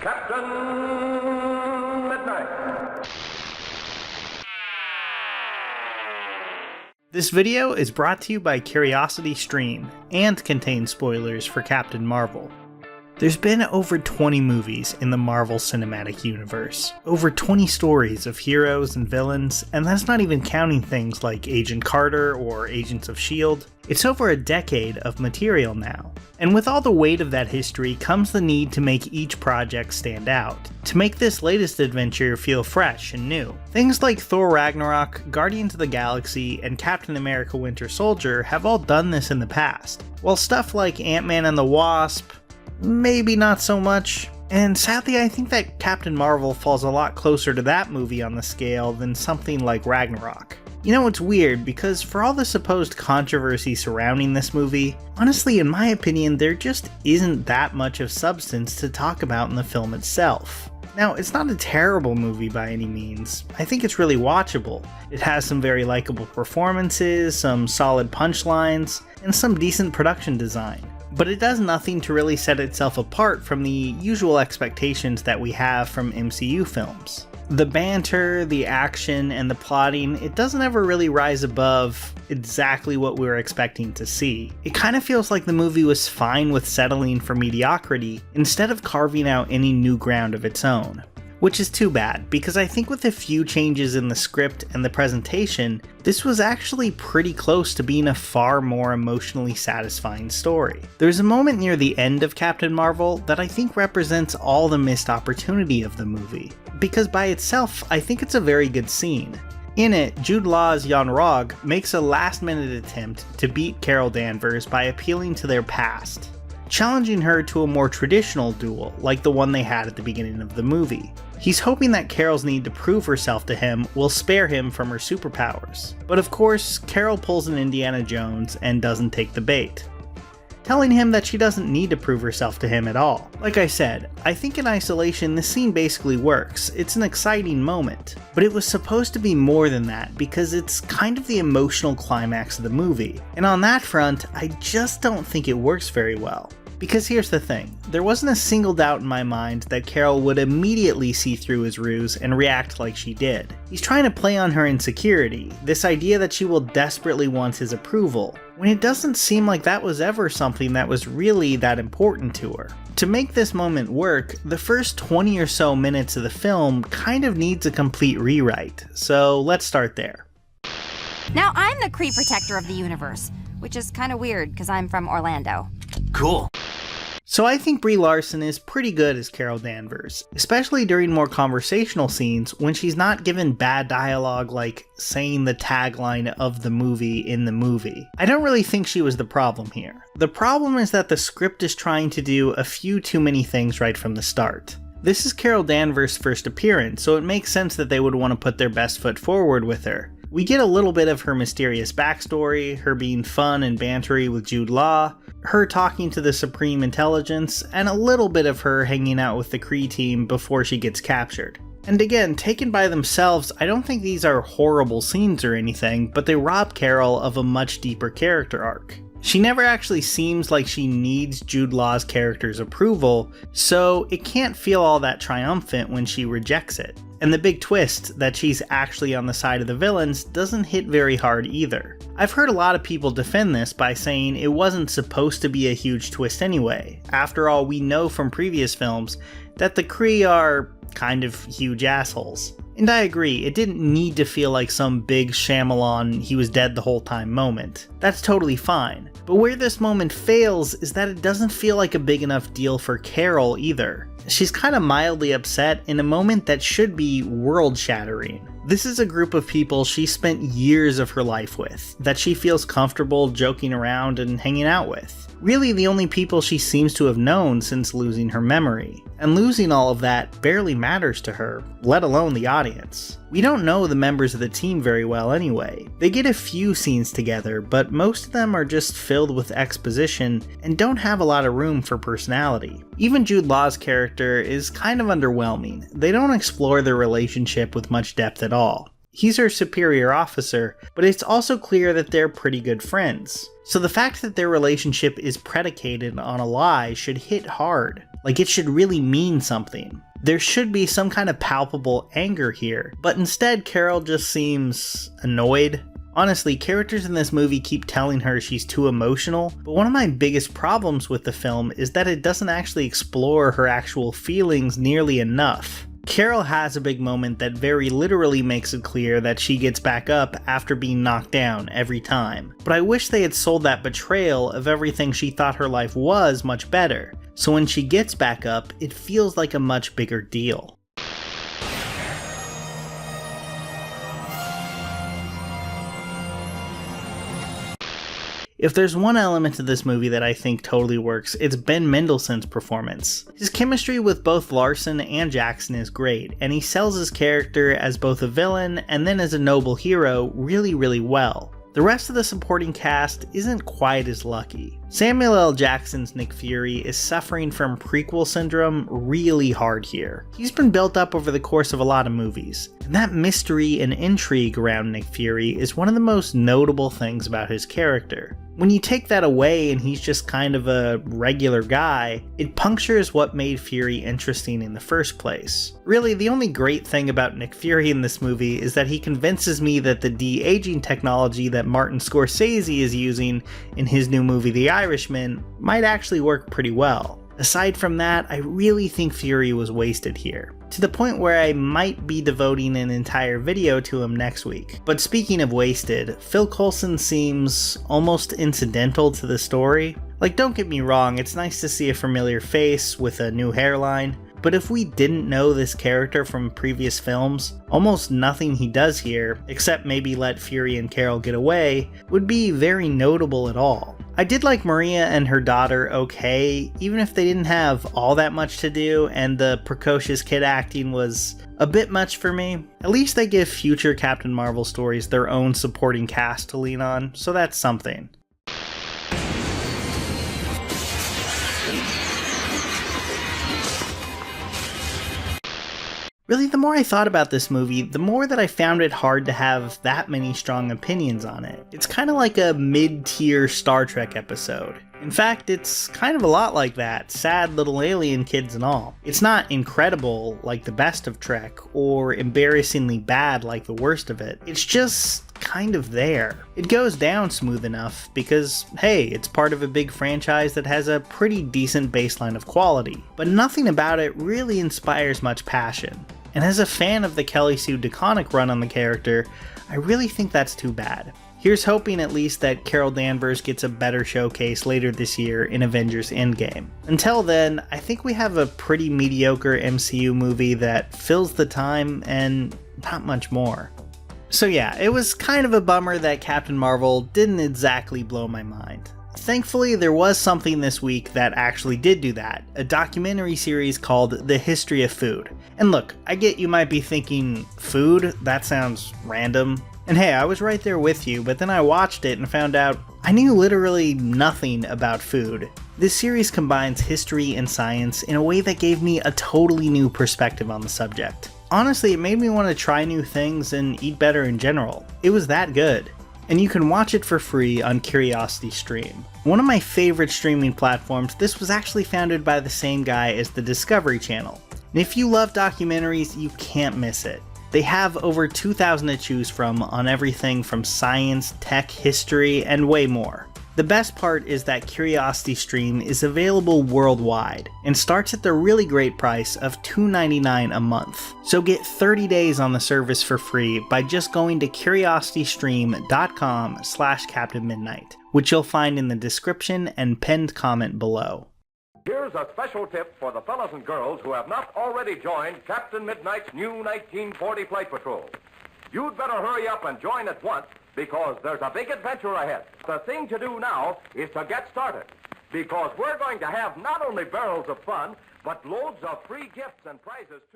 Captain Midnight. This video is brought to you by CuriosityStream and contains spoilers for Captain Marvel. There's been over 20 movies in the Marvel Cinematic Universe, over 20 stories of heroes and villains, and that's not even counting things like Agent Carter or Agents of S.H.I.E.L.D. It's over a decade of material now. And with all the weight of that history comes the need to make each project stand out, to make this latest adventure feel fresh and new. Things like Thor Ragnarok, Guardians of the Galaxy, and Captain America Winter Soldier have all done this in the past, while stuff like Ant-Man and the Wasp, maybe not so much. And sadly, I think that Captain Marvel falls a lot closer to that movie on the scale than something like Ragnarok. You know, it's weird because for all the supposed controversy surrounding this movie, honestly, in my opinion, there just isn't that much of substance to talk about in the film itself. Now, it's not a terrible movie by any means. I think it's really watchable. It has some very likable performances, some solid punchlines, and some decent production design. But it does nothing to really set itself apart from the usual expectations that we have from MCU films. The banter, the action, and the plotting, it doesn't ever really rise above exactly what we were expecting to see. It kind of feels like the movie was fine with settling for mediocrity instead of carving out any new ground of its own. Which is too bad, because I think with a few changes in the script and the presentation, this was actually pretty close to being a far more emotionally satisfying story. There's a moment near the end of Captain Marvel that I think represents all the missed opportunity of the movie, because by itself, I think it's a very good scene. In it, Jude Law's Yon-Rogg makes a last-minute attempt to beat Carol Danvers by appealing to their past, challenging her to a more traditional duel like the one they had at the beginning of the movie. He's hoping that Carol's need to prove herself to him will spare him from her superpowers. But of course, Carol pulls an Indiana Jones and doesn't take the bait, telling him that she doesn't need to prove herself to him at all. Like I said, I think in isolation this scene basically works. It's an exciting moment, but it was supposed to be more than that because it's kind of the emotional climax of the movie. And on that front, I just don't think it works very well. Because here's the thing, there wasn't a single doubt in my mind that Carol would immediately see through his ruse and react like she did. He's trying to play on her insecurity, this idea that she will desperately want his approval, when it doesn't seem like that was ever something that was really that important to her. To make this moment work, the first 20 or so minutes of the film kind of needs a complete rewrite, so let's start there. Now I'm the Kree protector of the universe, which is kind of weird because I'm from Orlando. Cool. So I think Brie Larson is pretty good as Carol Danvers, especially during more conversational scenes when she's not given bad dialogue like saying the tagline of the movie in the movie. I don't really think she was the problem here. The problem is that the script is trying to do a few too many things right from the start. This is Carol Danvers' first appearance, so it makes sense that they would want to put their best foot forward with her. We get a little bit of her mysterious backstory, her being fun and bantery with Jude Law, her talking to the Supreme Intelligence, and a little bit of her hanging out with the Kree team before she gets captured. And again, taken by themselves, I don't think these are horrible scenes or anything, but they rob Carol of a much deeper character arc. She never actually seems like she needs Jude Law's character's approval, so it can't feel all that triumphant when she rejects it. And the big twist that she's actually on the side of the villains doesn't hit very hard either. I've heard a lot of people defend this by saying it wasn't supposed to be a huge twist anyway. After all, we know from previous films that the Kree are kind of huge assholes. And I agree, it didn't need to feel like some big Shyamalan he was dead the whole time moment. That's totally fine. But where this moment fails is that it doesn't feel like a big enough deal for Carol either. She's kind of mildly upset in a moment that should be world-shattering. This is a group of people she spent years of her life with, that she feels comfortable joking around and hanging out with. Really the only people she seems to have known since losing her memory. And losing all of that barely matters to her, let alone the audience. We don't know the members of the team very well anyway. They get a few scenes together, but most of them are just filled with exposition and don't have a lot of room for personality. Even Jude Law's character is kind of underwhelming. They don't explore their relationship with much depth at all. He's her superior officer, but it's also clear that they're pretty good friends. So the fact that their relationship is predicated on a lie should hit hard. Like it should really mean something. There should be some kind of palpable anger here, but instead Carol just seems annoyed. Honestly, characters in this movie keep telling her she's too emotional, but one of my biggest problems with the film is that it doesn't actually explore her actual feelings nearly enough. Carol has a big moment that very literally makes it clear that she gets back up after being knocked down every time, but I wish they had sold that betrayal of everything she thought her life was much better, so when she gets back up, it feels like a much bigger deal. If there's one element to this movie that I think totally works, it's Ben Mendelsohn's performance. His chemistry with both Larson and Jackson is great, and he sells his character as both a villain and then as a noble hero really well. The rest of the supporting cast isn't quite as lucky. Samuel L. Jackson's Nick Fury is suffering from prequel syndrome really hard here. He's been built up over the course of a lot of movies, and that mystery and intrigue around Nick Fury is one of the most notable things about his character. When you take that away and he's just kind of a regular guy, it punctures what made Fury interesting in the first place. Really, the only great thing about Nick Fury in this movie is that he convinces me that the de-aging technology that Martin Scorsese is using in his new movie The Irishman might actually work pretty well. Aside from that, I really think Fury was wasted here, to the point where I might be devoting an entire video to him next week. But speaking of wasted, Phil Coulson seems almost incidental to the story. Like, don't get me wrong, it's nice to see a familiar face with a new hairline, but if we didn't know this character from previous films, almost nothing he does here, except maybe let Fury and Carol get away, would be very notable at all. I did like Maria and her daughter okay, even if they didn't have all that much to do and the precocious kid acting was a bit much for me. At least they give future Captain Marvel stories their own supporting cast to lean on, so that's something. Really, the more I thought about this movie, the more that I found it hard to have that many strong opinions on it. It's kind of like a mid-tier Star Trek episode. In fact, it's kind of a lot like that, sad little alien kids and all. It's not incredible like the best of Trek, or embarrassingly bad like the worst of it. It's just kind of there. It goes down smooth enough because, hey, it's part of a big franchise that has a pretty decent baseline of quality, but nothing about it really inspires much passion. And as a fan of the Kelly Sue DeConnick run on the character, I really think that's too bad. Here's hoping at least that Carol Danvers gets a better showcase later this year in Avengers Endgame. Until then, I think we have a pretty mediocre MCU movie that fills the time and not much more. So yeah, it was kind of a bummer that Captain Marvel didn't exactly blow my mind. Thankfully, there was something this week that actually did do that, a documentary series called The History of Food. And look, I get you might be thinking, food? That sounds random. And hey, I was right there with you, but then I watched it and found out I knew literally nothing about food. This series combines history and science in a way that gave me a totally new perspective on the subject. Honestly, it made me want to try new things and eat better in general. It was that good. And you can watch it for free on Curiosity Stream. One of my favorite streaming platforms, this was actually founded by the same guy as the Discovery Channel. And if you love documentaries, you can't miss it. They have over 2,000 to choose from on everything from science, tech, history, and way more. The best part is that Curiosity Stream is available worldwide and starts at the really great price of $2.99 a month. So get 30 days on the service for free by just going to curiositystream.com/CaptainMidnight, which you'll find in the description and pinned comment below. Here's a special tip for the fellas and girls who have not already joined Captain Midnight's new 1940 Flight Patrol. You'd better hurry up and join at once, because there's a big adventure ahead. The thing to do now is to get started, because we're going to have not only barrels of fun, but loads of free gifts and prizes too.